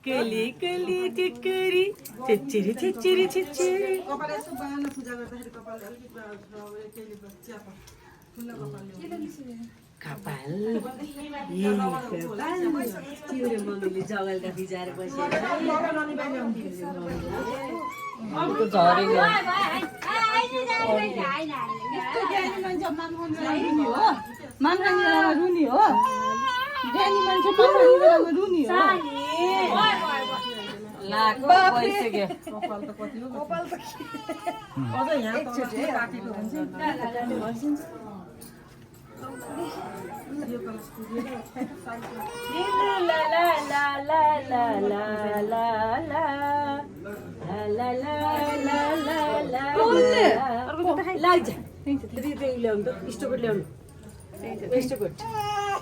कली कली टिकरी चिचिरी चिचिरी चिचिरी कपाल यसो बाँड्न पूजा गर्दाखेरि कपाल अलिकति केले च्याप फुल्न कपाल तिम्रो मम्मीले जगलका भिजाएर बसेर रुनी हो ज्ञानी मान्छे रुनी हो कपाल त कति हो कपाल त अझ यहाँ एकचोटि काटेको हुन्छ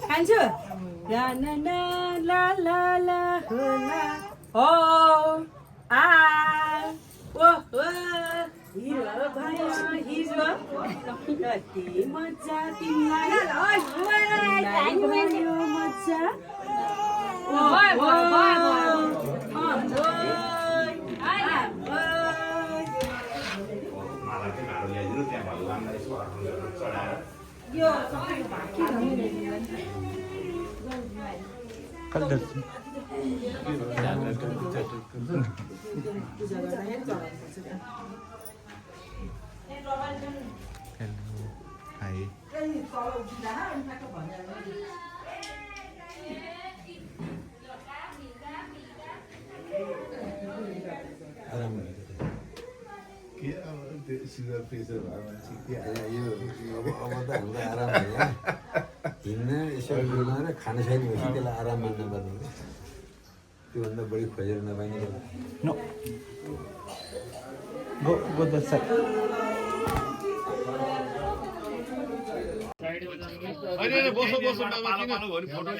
खान्छु हो आ ओ हिरो भयो हिरो कति मजा तिमीलाई भयो मजा सुगर प्रेसर भयो मान्छे के आयो अब त हाम्रो आराम भयो हिँड्न यसो बिमार खाना छैन भएपछि त्यसलाई आराम मान्न पर्ने त्योभन्दा बढी खोजेर नपाइने नो गो द साइड अरे बसो बसो नभए किन फोटो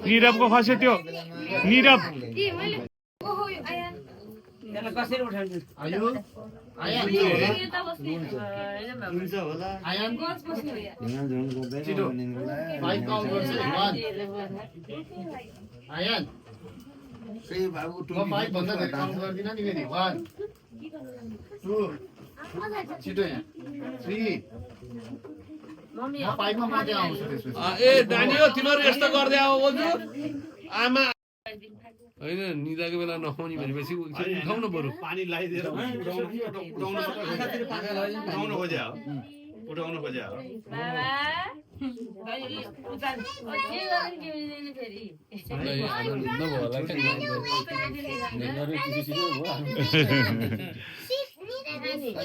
निरवको खस्यो त्यो निरव कसरी उठाउँछु बाबु छिटो यहाँ 3 ए नानी हो तिमीहरू यस्तो गर्दै आऊ बोजू आमा होइन निदाको बेला नखाउने भनेपछि उठाउनु पर्यो पानी लगाइदिएर उठाउनु खोज्या हो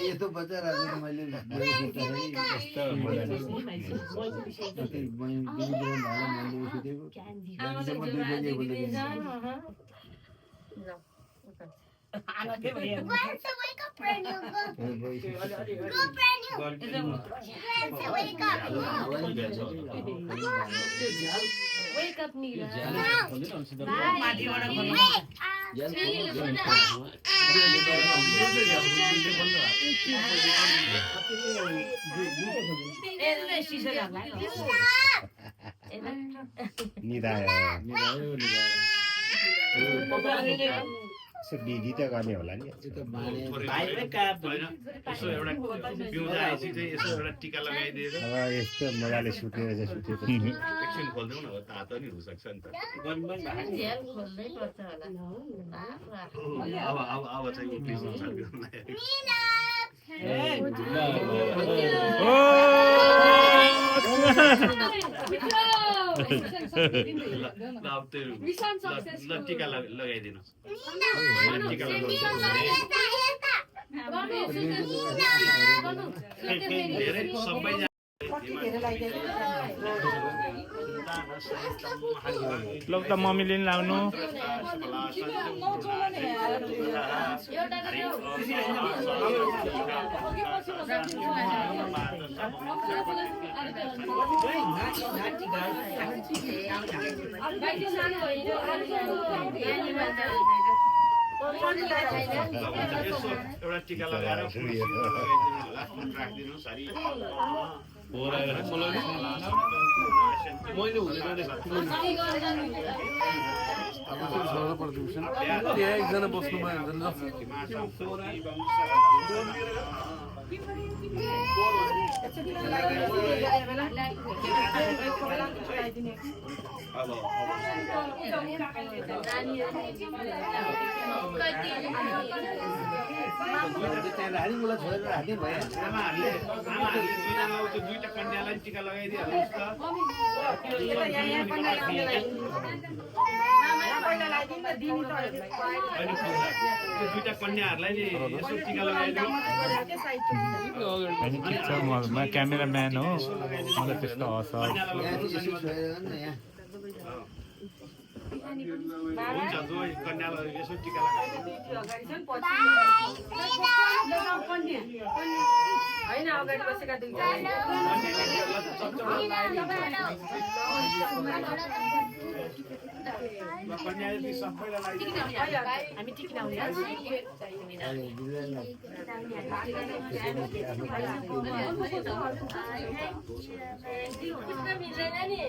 यस्तो बच्चा राखेर मैले Wake up, Nila. दिदी त गर्ने होला नि टिका लगाइदिएर अब यस्तो मजाले सुतेर चाहिँ सुतेपछि एकछिन खोल्दैउ न तातो नि हुनसक्छ नि त अब चाहिँ टिका लगाइदिनुहोस् धेरै सबै लौ त मम्मीले नि लाउनु एउटा टिका लगाएर राखिदिनुहोस् हरि मैले एकजना बस्नुमा रानीलाई छोडेर राख्ने भयो आमाहरूले दुईटा कन्यालाई टिका लगाइदिइहाल्नुहोस् त दुईटा कन्याहरूलाई नि यसो टिका लगाइदिनु अनि ठिक छ म क्यामेराम्यान हो मलाई त्यस्तो असर हुन्छ जो कन्यालाई यसो टिका लगाइदिनु होइन अगाडि बसेका दुईटा कन्याले सबैलाई हामी टिकिन आउने मिल्दैन नि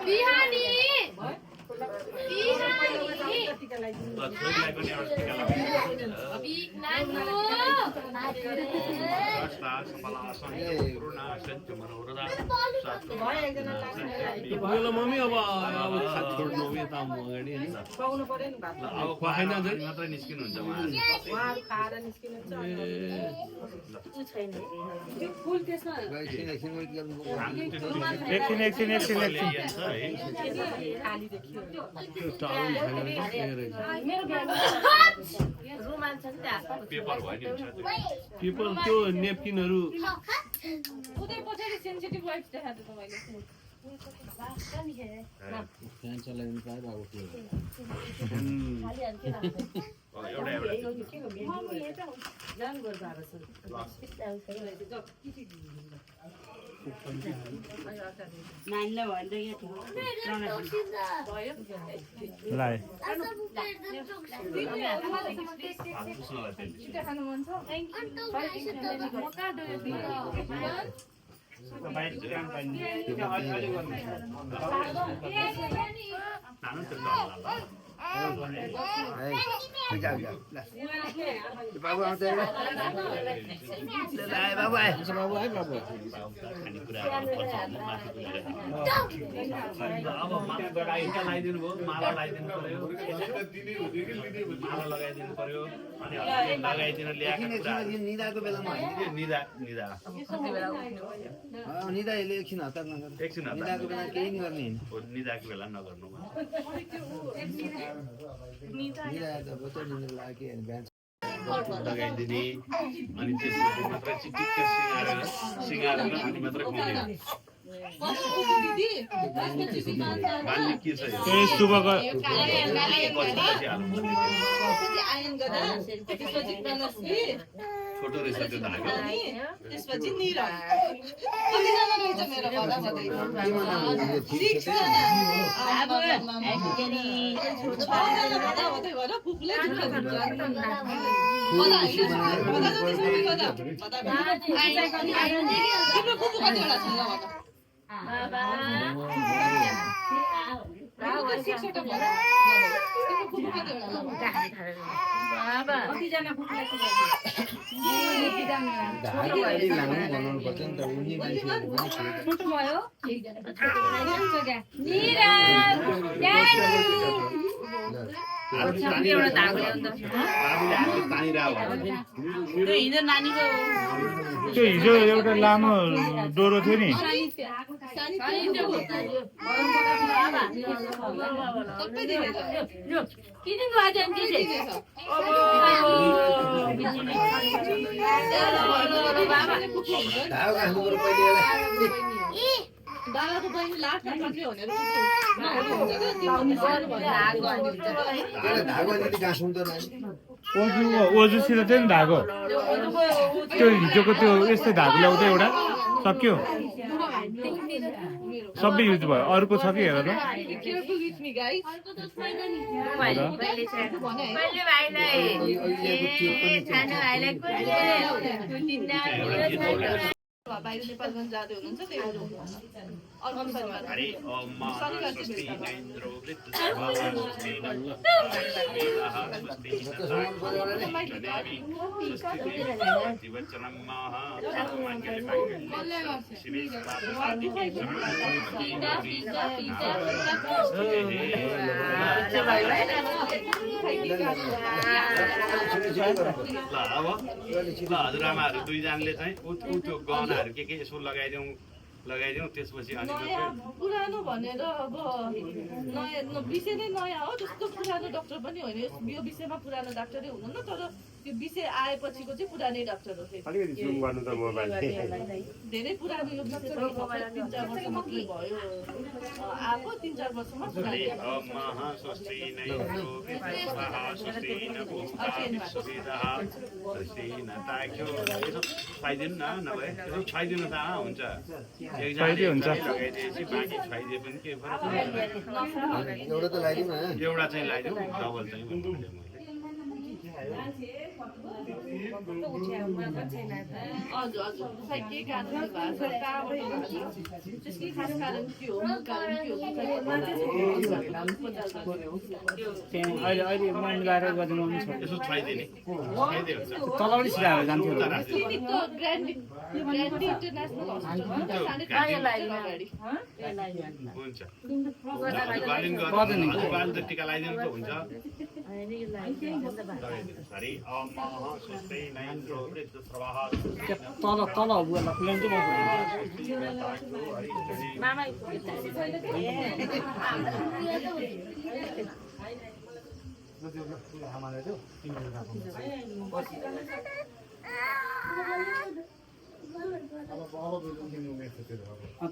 बिहानी मम्मी अब खात छोड्नु यता अगाडि पाउनु पर्यो नि भात अब मात्रै निस्किनुहुन्छ उहाँहरू खाएर निस्किनुहुन्छ फुल त्यसमा एकछिन खाली देखियो रुमाल छ नि त्यहाँ पेपर भयो नि हुन्छ पिपल त्यो नेपकिनहरू उतै पछाडि सेन्सिटिभ लाइट्स देखाएको तपाईँले फ्यान चलाउनु पायो अब के नानीलाई भन्दै लाइ खानु मन छ बाबु आउँछ बाबु आएछ बाबु है बाबु अब माला लगाइदिनु भयो माला लगाइदिनु पर्यो माला लगाइदिनु पर्यो अनि लगाइदिन ल्याएको निदाको बेलामा निदा निदा निदा यसले एकछिन हतार नगर एकछिन हतार निदाको बेला केही नि गर्ने निदाको बेला नगर्नु निदा त बच्चा निदा लाग्यो अनि बिहान लगाइदिने अनि त्यसपछि मात्रै चिटिक्क सिँगारेर अनि मात्रै खुवाउने बाल्ने के छ यो शुभको छोटो रहेछ त्यो धागो त्यसपछि निरा एउटा धागो ल्याउनु त बाबुले हातले तानिरहेको त्यो हिजो नानीको त्यो हिजो एउटा लामो डोरो थियो नि किनेको आज धागो हाल्नु पर्यो पहिले यसलाई। दादाको बहिनी लाटमा कति भनेर धागो अलिकति गाँसौँ त नानी। ओजुसित थियो नि धागो त्यो हिजोको त्यो यस्तै धागो ल्याउँदै एउटा सक्यो सबै युज भयो अरूको छ कि हेर त careful with me guys बाहिर नेपालगञ्ज जाँदै हुनुहुन्छ त्यही अर्को शनिबार हरि ओम शनिबार स्वस्ति चाहिँ इन्द्रो वृद्धस्वाहा स्वस्ति नमः स्वस्ति स्वस्ति वचनं महा शिवे हजुरआमाहरू दुईजनाले चाहिँ त्यो गहनाहरू के यसो लगाइदिउँ त्यसपछि अनि नयाँ पुरानो भनेर अब नयाँ विषय नै नयाँ हो त्यस्तो पुरानो डाक्टर पनि होइन यो विषयमा पुरानो डाक्टरै हुनुहुन्न तर त्यो विषय आएपछिको चाहिँ पुरानै डाक्टर हो अलिकति जुम गर्नु त मोबाइल धेरै पुरानो यो विषय 3-4 वर्ष मात्रै भयो आएको 3-4 वर्षमा हरि ओम महा स्वस्ति नैन्द्रो वृद्धस्वाहा स्वस्ति नभूतानि सुवेदः स्वस्ति न ताक्यो यसो छाइदिनु न नभए यसो छाइदिनु त हुन्छ छाइदिए हुन्छ लगाइदिएपछि बाँकी छाइदिए पनि के फरक पर्दैन एउटा त लगाइदिउँ न। एउटा चाहिँ लगाइदिउँ डबल चाहिँ भन्नु हजुर हजुर खै के कारण भएको छ कहाँबाट भएको छ त्यसकै खास कारण के हो कारण के हो अहिले म मिलाएर गरिदिनु नि यसो छाइदिने छाइदिए हुन्छ तलबाट सिधाएर जान्थ्यो क्लिनिक त ग्रान्डी इन्टरनेसनल हस्पिटल हुन्छ हजुरबाले त टिका लगाइदिनु त हुन्छ हरि ओम महा स्वस्ति नैन्द्रो वृद्धस्वाहा तल बुवालाई प्लेन मामा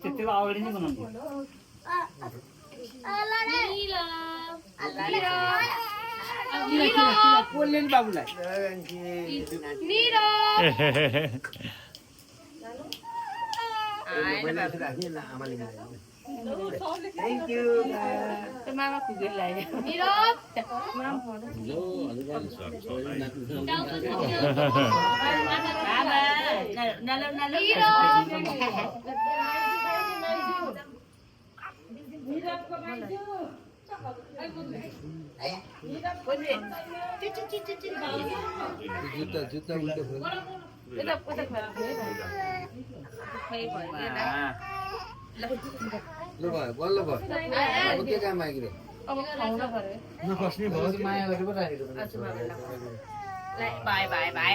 त्यतिलाई अगाडि नै बनाउनु पोल्ने नि बाबुलाई मामा खुगेर लगाइदियो जुत्ता उल्टो ल भयो बल्ल भयो अब के काम आइग्यो नखस्ने भयो माया गरेर पो राखेको बाई बाई बाई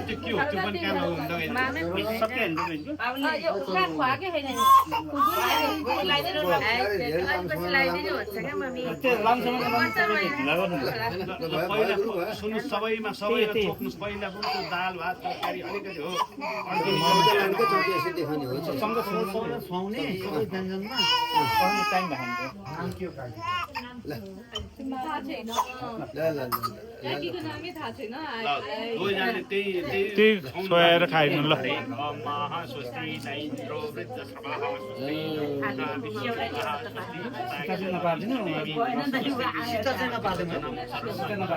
त्यो के हो त्यो पनि काम सुन्नु सबैमा सबैलाई थोक्नुहोस् पहिला पनि त्यो दाल भात तरकारी अलिकति हो त्यही सोयाएर खाइदिनु ल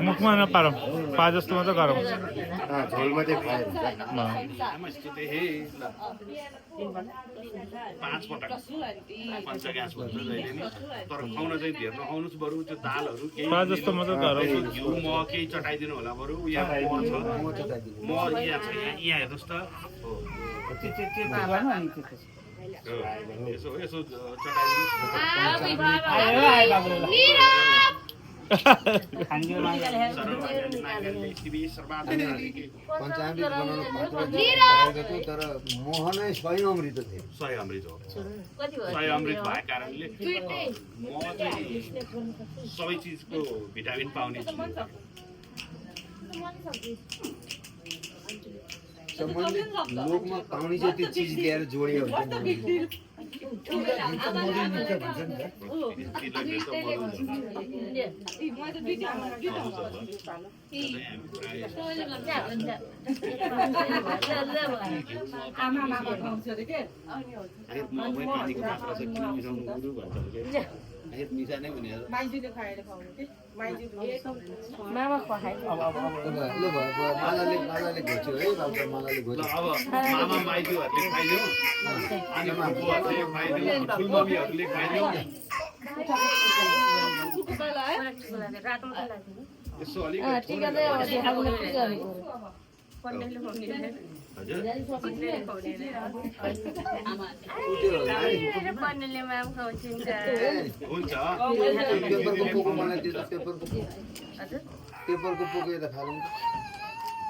मुखमा नपारौँ पा जस्तो मात्रै गरौँ झोल मात्रै खायो 5 पटक पञ्चग्यास भन्छ जहिले नि तर खुवाउन चाहिँ धेर नखुवाउनुहोस् बरु त्यो दालहरू केही पा जस्तो मात्रै गरौँ घिउ मह केही चटाइदिनु होला बरु यहाँ मह छ मह यहाँ छ यहाँ हेर्नुहोस् त यसो यसो चटाइदिनुहोस् पञ्चामृत बनाउनु भएको तर मोहनै स्वयं अमृत थियो। सय अमृत हो। सय अमृत भएको कारणले म चाहिँ सबै चिजको भिटामिन पाउने छु। सम्बन्धित लोकमा पाउने चाहिँ त्यो चिज ल्याएर जोडियो मामा खुवाए मालाले घोच्यो है बाबु मालाले घोच्यो। अब मामा माइजूहरूले खाइदियो अनि बुवाहरूले खाइदियो ठुलमम्मीहरूले खाइदियो। यसो अलिक हुन्छ पेपरको पोको मलाई त्यो पेपरको पोको यता फालौँ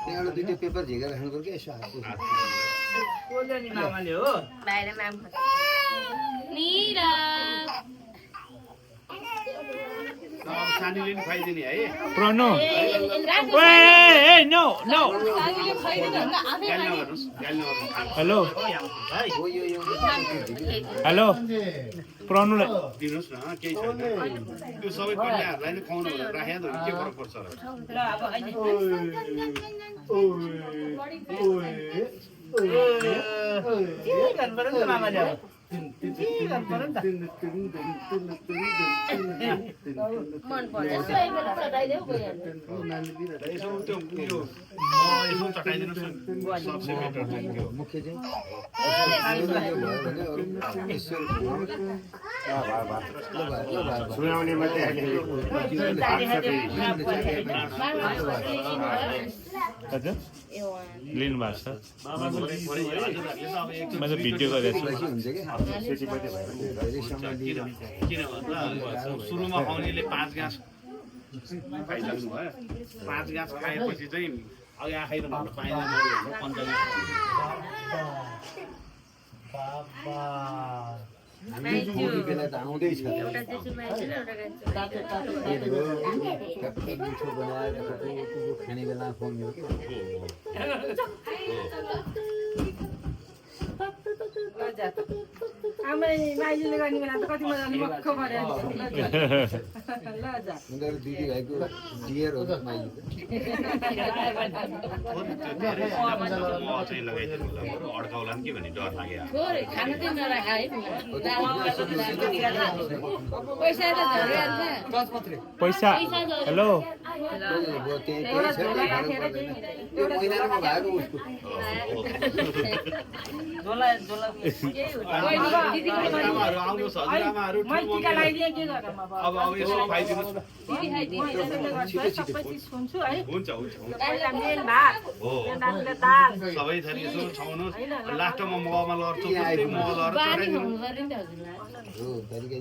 त्यहाँबाट दुईटा पेपर झिकेर राख्नु पर्यो कि यसो हातको सानीले पनि खुवाइदिने है। प्रणो नो नो हेलो हेलो प्रणोलाई दिनुहोस् न केही छैन। त्यो सबै कन्याहरूलाई नै खुवाउनु भनेर राखेको त के फरक पर्छ यसो त्यो उयो यसो चटाइदिनुहोस् न। सबसे बेटर चाहिँ त्यो मुख्य चाहिँ ईश्वर सुनाउने मात्रै हजुर लिनु भएको छ। म त भिडियो गरेको छु। हुन्छ क्या धेरै समय लिएर किन भन्दा सुरुमा आउनेले 5 गाँस खाइसक्नु भयो। 5 गाँस खाएपछि चाहिँ अघि आखाइर भन्नु पाइँदैन हामी खुवाउने बेला त आउँदैछ मिठो बनाएर खाने बेला खुवाउने हो कि माइजूले गर्ने बेला त कति मजाले मक्ख गरेर उनीहरू दिदीभाइको डियर हो माइजू चाहिँ लगाइदिनु होला बरु अड्काउला नि के भन्ने डर लाग्यो। खाना चाहिँ नराख है पैसा हेलो महिनामा भएको उसको आमाहरू आउनुहोस् हजुरआमाहरू टिका लगाइदिए के गर्नु अब यसो खुवाइदिनुहोस् न। सुन्छु है हुन्छ हुन्छ हुन्छ मेन भात हो दाल सबै थरी यसो छाउनुहोस्। लास्टमा ममा लड्छु त्यस्तै मह लहर चढाइदिनु। हो तरिका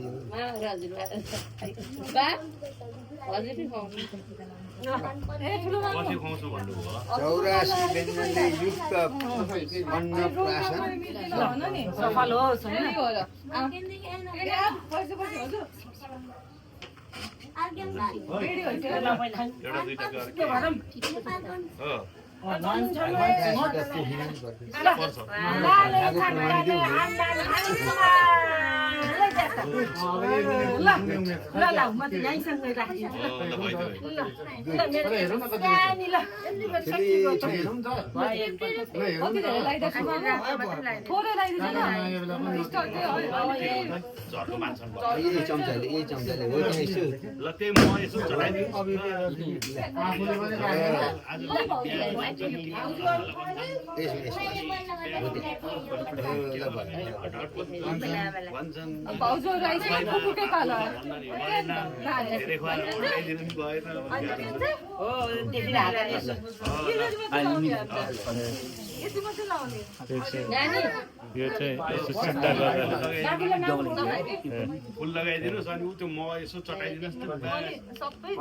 यो पछि खुवाउँछु भन्नुभयो। 84 व्यञ्जनले युक्त अन्नप्राशन सफल होस् होइन एउटा दुईटा गरेर हो झर्को मान्छन् यही चम्चाले हो त्यहाँ यसो ल त्यही म यसो चढाइदिनु। धेरै खुवाएर उठाइदिनु पनि भएन। यति मात्रै लाउने यो चाहिँ यसो सिधा गरेर फुल लगाइदिनुहोस् अनि त्यो म यसो चटाइदिनुहोस् न सबै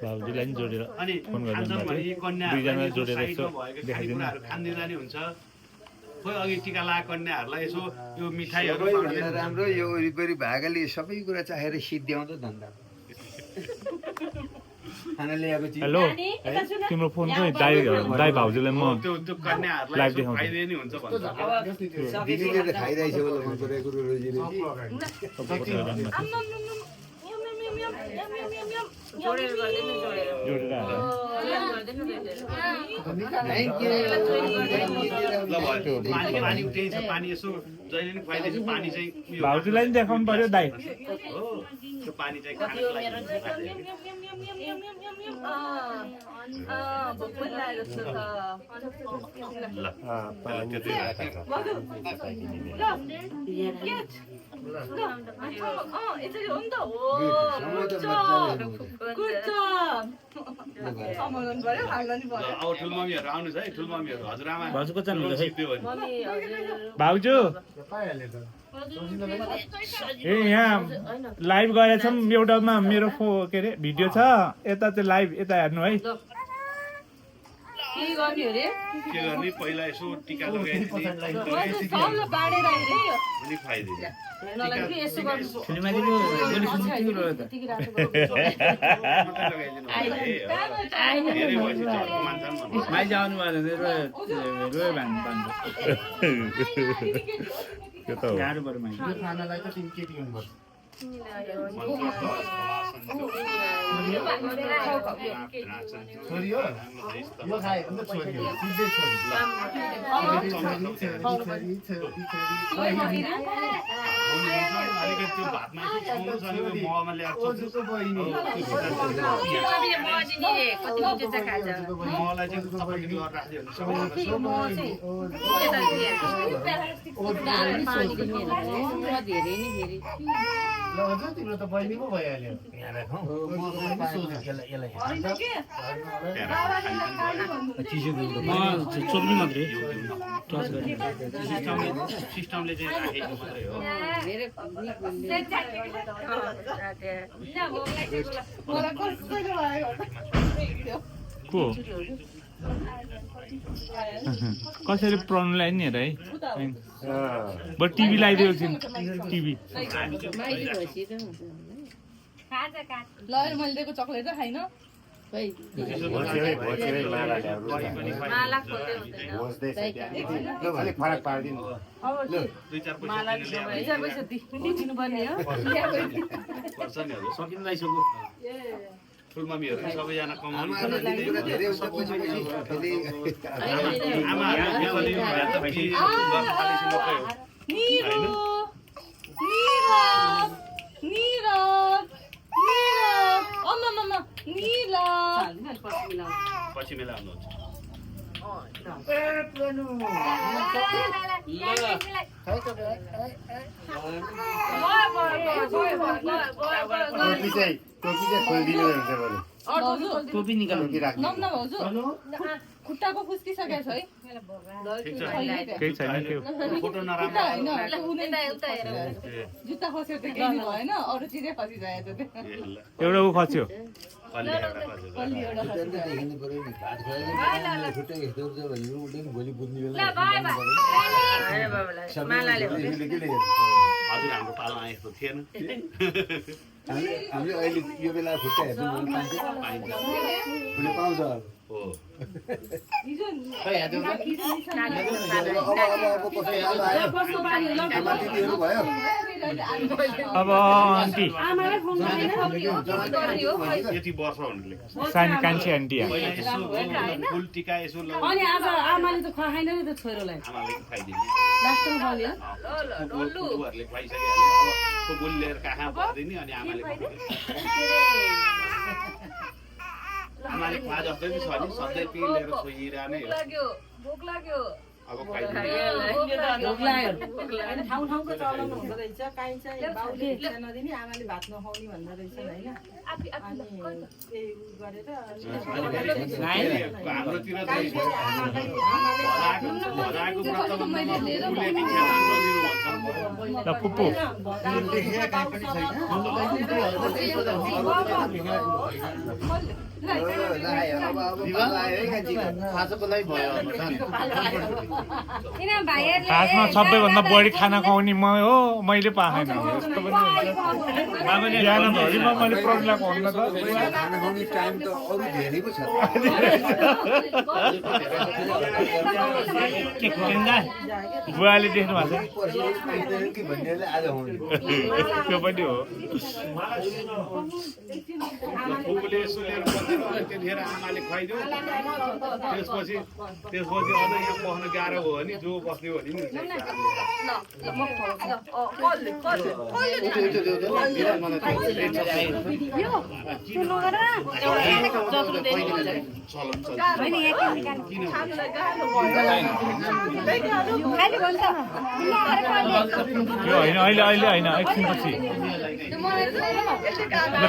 भाउजूलाई नि जोडेर अनि फोन गर्नु खान्छन् भने यी दुईजना जोडेर कन्याहरूले यसो भएको देखाइदिनु खानेकुराहरू खाँदिँदा नि हुन्छ खोइ अघि टिका लगाएको कन्याहरूलाई यसो यो मिठाईहरू सबैभन्दा राम्रो यो वरिपरि भागले सबै कुरा चाहेर सिद्ध्याउँछ धन्दा खाना ल्याएको चिज हेलो तिम्रो फोन खोइ दाइ भाउजूलाई म त्यो कन्याहरूलाई लाइभ यसो देखाउँछु। खाइदिए नि हुन्छ भन्छ दिदीले त खाइरहेछ होला मन परेको कुरो रोजिले जोडेर गर्दैन जोडेर जोडेर ल भयो पानी उठेछ पानी यसो जहिले नि खुवाइदिएछ पानी चाहिँ उयो भाउजूलाई नि देखाउनु पर्यो दाइ हो त्यो पानी चाहिँ खानको लागि भोक पनि लागेको जस्तो छ ल त्यो यसरी हो नि त हो समाउनु पर्यो हाल्न नि पर्यो अब ठुलमम्मीहरू आउनुहोस् है ठुलमम्मीहरू हजुरआमा भाउजू कता हुनुहुन्छ खै सिद्धि भयो नि। भाउजू ए यहाँ लाइभ गरेछौँ एउटामा मेरो के अरे भिडियो छ यता चाहिँ लाइभ यता हेर्नु है के गर्ने अरे के गर्ने पहिला यसो टिका लगाइदिने बाँडेर आइरे अनि खुवाइदिने त्यो त हो खानालाई त तिमी केटी हुनुपर्छ छोरी हो यो खायो भने त छोरी हो सिधै छोरी अलिकति त्यो भातमा छाउनुहोस् अनि त्यो महमा ल्याएर ओजुको बहिनी महलाई चाहिँ तपाईँले गरेर राख्यो भने ल हजुर तिम्रो त बहिनी पो भइहाल्यो सिस्टमले चाहिँ राखेको मात्रै हो को कसरी प्रनलाई नि हेर है बरु टिभी लगाइदिएको छु टिभी ल मैले दिएको चक्लेट चाहिँ खाइन अलिक फरक पारिदिनु दुई चार पैसा दिनुपर्ने हो पर्छ नि हजुर सकिँदैसक्यो ठुलमम्मीहरू सबैजना कमाउनु पछि मेला आउनुहुन्छ टोपी चाहिँ खोलिदिनु हुन्छ बरु टोपी निकाल्नु खुट्टाको फुस्किसकेको छ है केही छैन त्यो फोटो नराम्रो जुत्ता खस्यो त्यो केही भएन अरू चिजै खसिसकेको थियो एउटा ऊ खस्यो कल्ली एउटा खस्यो हिँड्नु पर्यो नि भात खुवाइदिनु खुट्टा हेर्दो भने उठ्यो नि भोलि बुझ्ने बेला हजुर हाम्रो पालो आएको थिएन हामीले अहिले यो बेला खुट्टा हेर्नु पाइन्छ उसले पाउँछ हो दिदीहरू भयो अब आन्टी यति वर्ष हुनुले सानी कान्छी आन्टी पहिला यसो फुल टिका यसो अनि आज आमाले त खुवाएन नि त छोरोलाई आमाले खुवाइदिने लास्टमा बोल्यो फुपूहरूले खुवाइसकिहाल्यो अब फुपूले लिएर कहाँ भरिदिने अनि आमाले आमाले खुवा जस्तै नि छ नि सधैँ त्यही लिएर छोइरहने भोक लाग्यो अब खाइदिनु भोक लाग्यो अनि ठाउँ ठाउँको चलन हुँदो रहेछ काहीँ चाहिँ बाउले भिक्षा नदिने आमाले भात नखाउने भन्दो रहेछ होइन अनि त्यही गरेर हाम्रोतिर चाहिँ भराको व्रतमा उसले भिक्षा नदिनु भन्छ ल पुप्पु खासमा सबैभन्दा बढी खाना खुवाउने म हो मैले पाएन यस्तो पनि हुन्छ बिहानभरिमा मैले प्रोग्राम भन्नु त खाना खाउने टाइम त अरू धेरै पो छ बुवाले देख्नु भएको कि भन्नेले आज हुने त्यो पनि हो फुपूले सुलेर त्यतिखेर आमाले खुवाइदियो त्यसपछि अझ यहाँ बस्न गाह्रो भयो भने जो बस्ने हो भने यो होइन अहिले अहिले होइन एकछिनपछि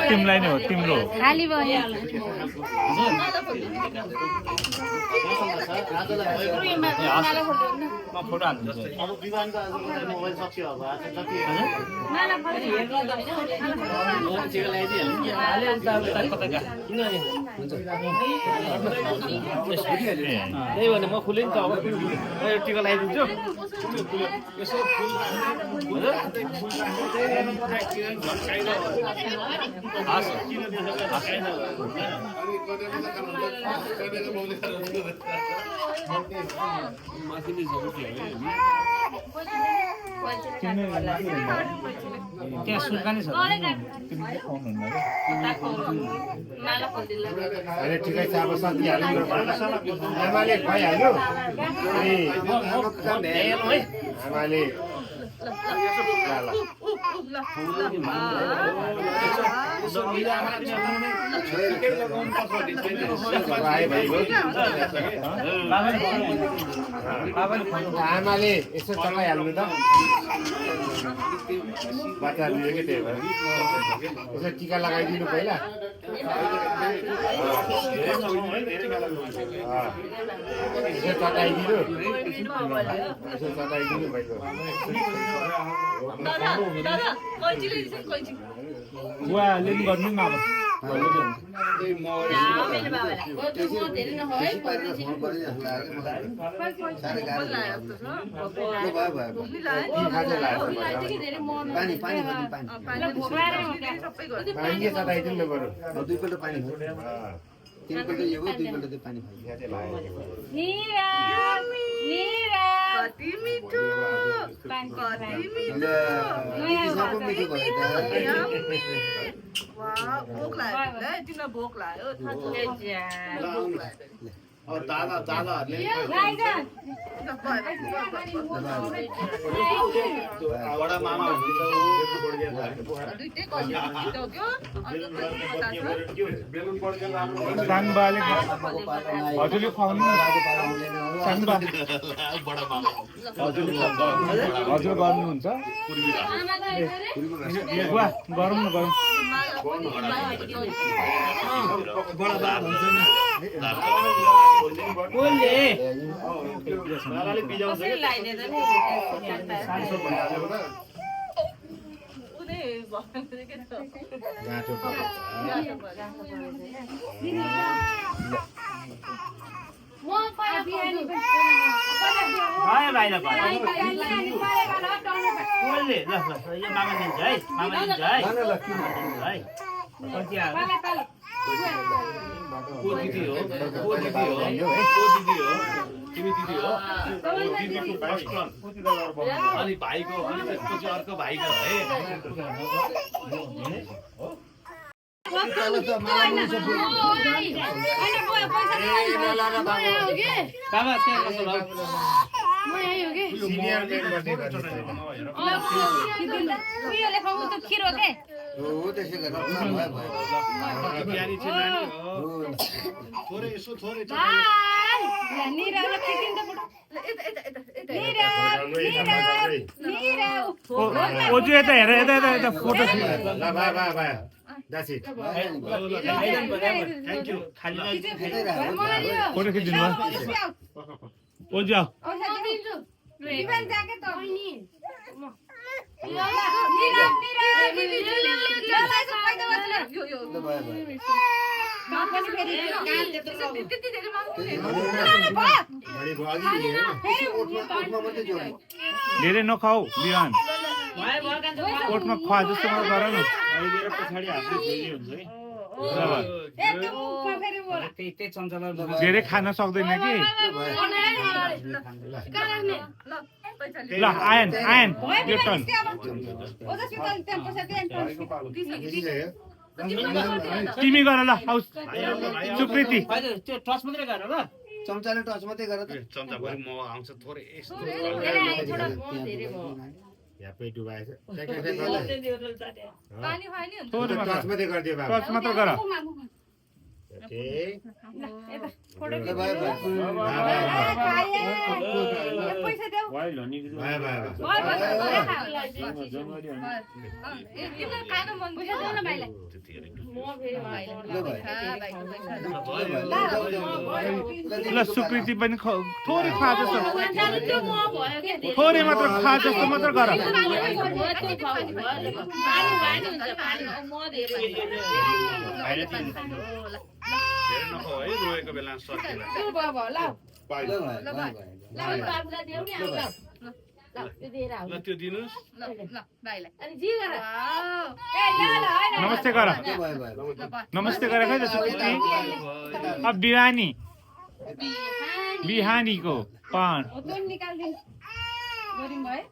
तिमीलाई नै हो तिम्रो फोटो हाल्नु अब विमानको आज मोबाइल सक्यो अब आज जति त्यही भने म खुले नि त अब यो टिका लगाइदिन्छु यसो फुल त्यहाँ सुर्खाने छ ठिकै छ अब सकिहाल्यो आमाले खुवाइहाल्यो आमाले आमाले यसो चलाइहाल्नु त बच्चा दियो कि त्यही भएर यसो टिका लगाइदिनु पहिला यसो चटाइदिनु पहिला बुवाले पनि गर्नु न अब पानी चटाइदिनु न बरु दुईपल्ट पानी तिनपल्ट यो हो दुईपल्ट त्यो पानी दादा दादाहरूले बडा मामा सानबाले हजुरले खुवाउनु सानबा हजुर गर्नुहुन्छ बुवा गरौँ न गरौँ अनि भाइको अनि त्यसपछि अर्को भाइको ओजु यता हेर यता फोटो That's it. फोटो खिचिदिनु ओजु आऊ धेरै नखाऊ बिहान ओठमा खुवा जस्तो गर न धेरै खान सक्दैन कि ल आयन यो टर्न तिमी गर ल आऊ सुकृति चम्चाले टच मात्रै गर त चम्चाभरि म आउँछ थोरै यस्तो या पेट डुबाएछ टच मात्रै गरिदियो बाबा टच मात्र गर ल सुकृति पनि थोरै खा जस्तो थोरै मात्र खा जस्तो मात्र गर धेरै नखाऊ है रोएको बेला सकिन्छ ल त्यो दिनुहोस् नमस्ते गर नमस्ते गर खै त सुकृति अब बिहानीको पान धेरै भयो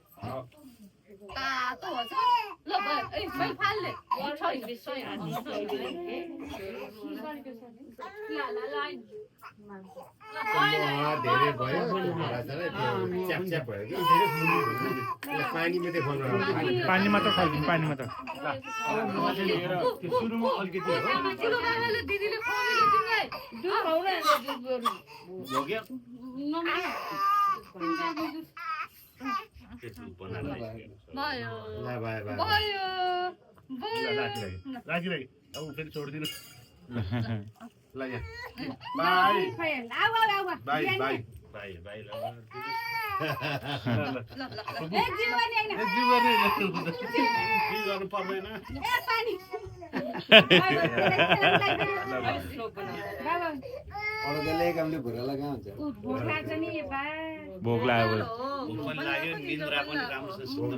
च्याप भयो कि पानी मात्रै पानी मात्र खाइदिनु पानी मात्र राखिराखि अब फेरि छोडिदिनु ल यहाँ बाई गर्नु पर्दैन अरूले कामले भुरालाई कहाँ हुन्छ भोक लाग्यो पनि लाग्यो निन्द्रा पनि राम्रोसँग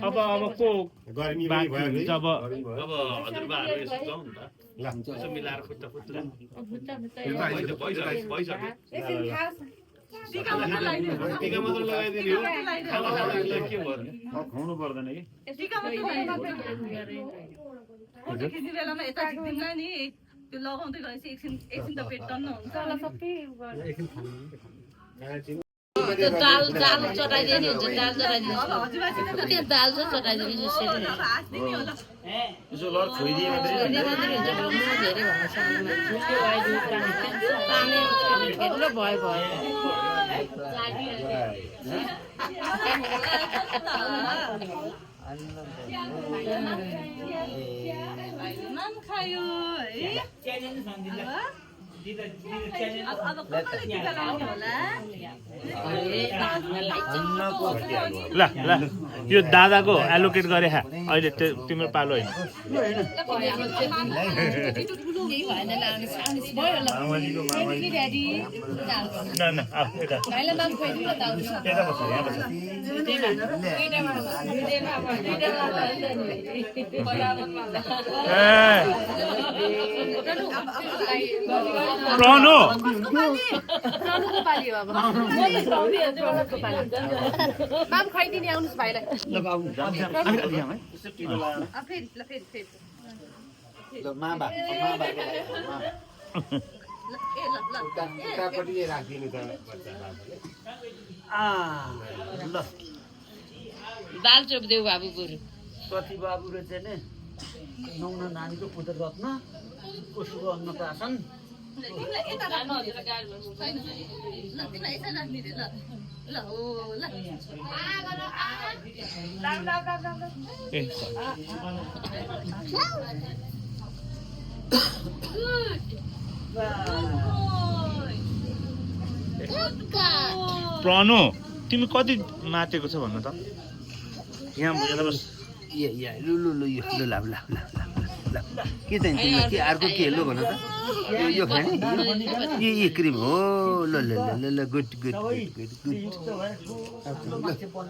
अब को गर्मी जब अब हजुरबाहरू यसो जाउँ नि त यसो मिलाएर फुट्टा भइसक्यो टिका मात्र लगाइदिने हो खाना खाँदा के भयो खुवाउनु पर्दैन कि त्यति बेलामा यता झिक्दिउँला नि त्यो लगाउँदै गएपछि एकछिन त पेट टन्न हुन्छ त्यो दाल चटाइदिने हुन्छ दाल चटाइदिनु त्यो दाल चाहिँ चटाइदिनु यसो लड छोइदिए धेरै भन्नु सानो भयो नाम खायो है ल यो दादाको एलोकेट गरे अहिले तिम्रो पालो होइन प्रणो माम खाइदिने आउनुहोस् भाइलाई दाल चोप्देऊ बाबु बुढी सती बाबु र चाहिँ नौना नानीको पुत्र रत्न उसको अन्नप्राशन तिमीलाई यता राख्नु ल तिमीलाई यता राख्ने रे ल ल हो ल ए प्रणो तिमी कति नाचेको छ भन्नु त यहाँ बस लु लु लु यो लु ल ल ल ल के चाहिन्छ तिमीलाई के अर्को के लु भन त यो खाने यो क्रिम हो ल ल ल ल गुड गुड गुड गुड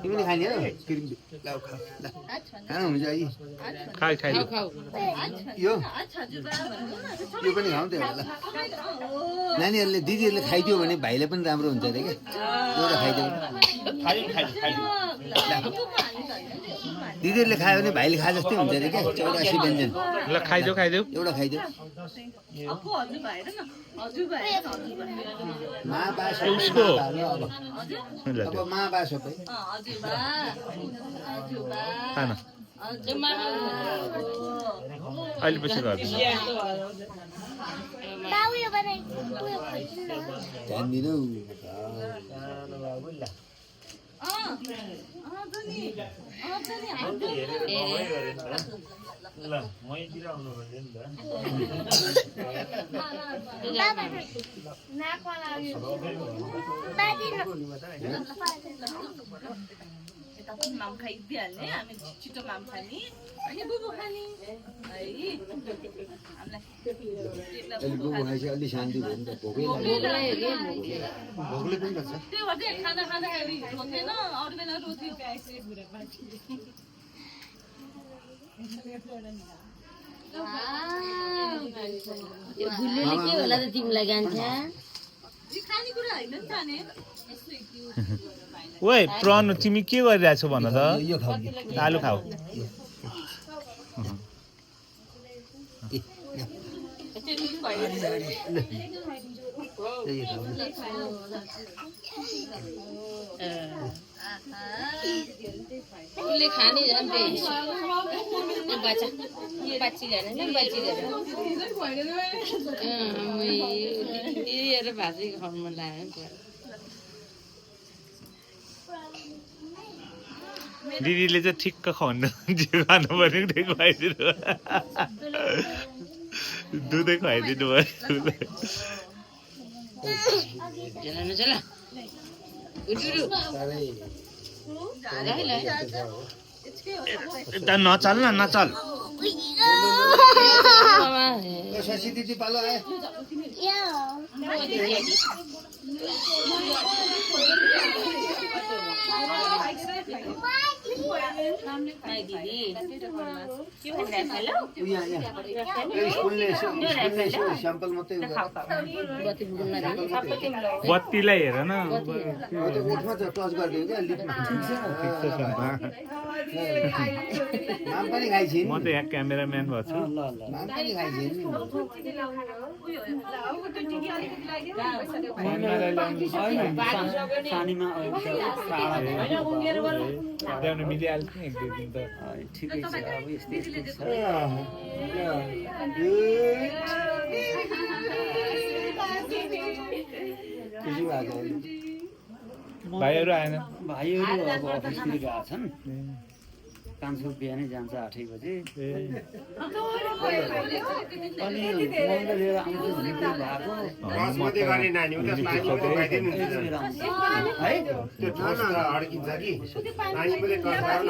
तिमीले खाने हो क्रिम ल खा ल खानु हुन्छ है खाइ खाइ यो पनि खाऊ त्यो ल नानीहरूले दिदीहरूले खाइदियो भने भाइले पनि राम्रो हुन्छ अरे क्या एउटा खाइदियो दिदीहरूले खायो भने भाइले खाए जस्तै हुन्छ अरे क्या 84 व्यञ्जन ल खाइदेऊ एउटा खाइदेऊ उसको अब माबा सबै खाना अहिले पछि गर्छु ध्यान दिनु माम खाइदिइहाल्ने हामी छिटो माम खाने अनि बुबु खाने है अलि शान्ति भयो नि त भोकै भोकले पनि लाग्छ त्यो भएर खाना खाँदाखेरि हुँदैन अरू बेला रोटी यो गुल्लीले के होला त तिमीलाई गान्छ खानेकुरा होइन नि जाने ओए प्रण तिमी के गरिरहेछौ भन त यो खाऊ आलु खाऊ उसले खाने अन्ते बच्चा बच्ची गरे न बच्ची गरे हेर भाजी खाउनु मन लाग्यो दिदीले चाहिँ ठिक्क खुवाउनु जे खानु पर्ने त्यही खुवाइदिनु दुधै खुवाइदिनु भयो चल नचल न नचल शशी दिदी पालो आए स्याम्पल मात्रै बत्तीलाई हेर न उठमा त टच गरिदियो क्या लिपमा नाम पनि खाइछिन् म त यहाँ क्यामेराम्यान भएको छु नाम पनि खाइछिन् ल्याउनु मिलिहाल्छ नि एक दुई दिन त ठिकै छ अब यस्तै छ भाइहरू आएन भाइहरू अब अफिसतिर गएका छन् कान्छो बिहानै जान्छ 8 बजे अनि मन्द लिएर आउँछु भन्ने कुरा भएको बासमती गर्ने नानी हो त्यसमा पानी पकाइदिनु है त्यो ठोस अड्किन्छ कि पानी पनि कसाउन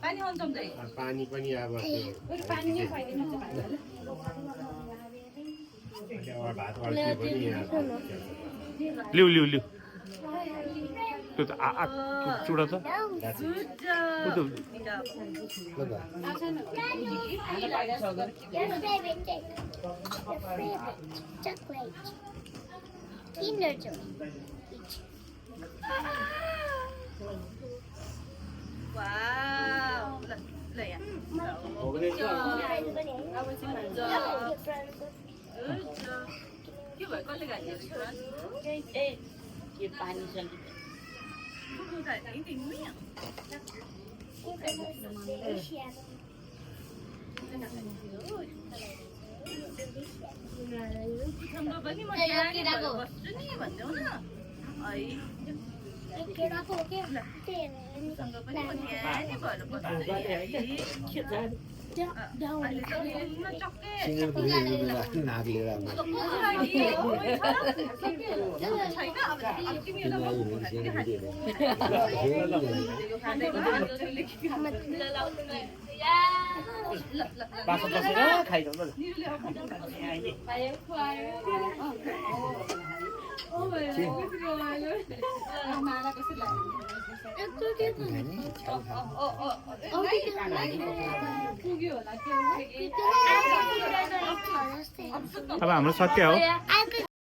पानी हन्चम्दै पानी पनि अब पानी नै खुवाइदिनु त्यो भात अड्कियो पनि लिउ लिउ लिउ त्यो त चुडा त के भयो कसले खाइदियो यो पानी छ तिम्रो पनि म यहाँ नि भएर बस्छु नि भन्देऊ न है केटाको के सँग पनि म यहाँ नि भएर बस्छु अहिले त हिँड्न चक्के नाक लिएर छैन अब तिमीहरूलाई बाटो बसेर खाइदेऊ ल अब हाम्रो सत्य हो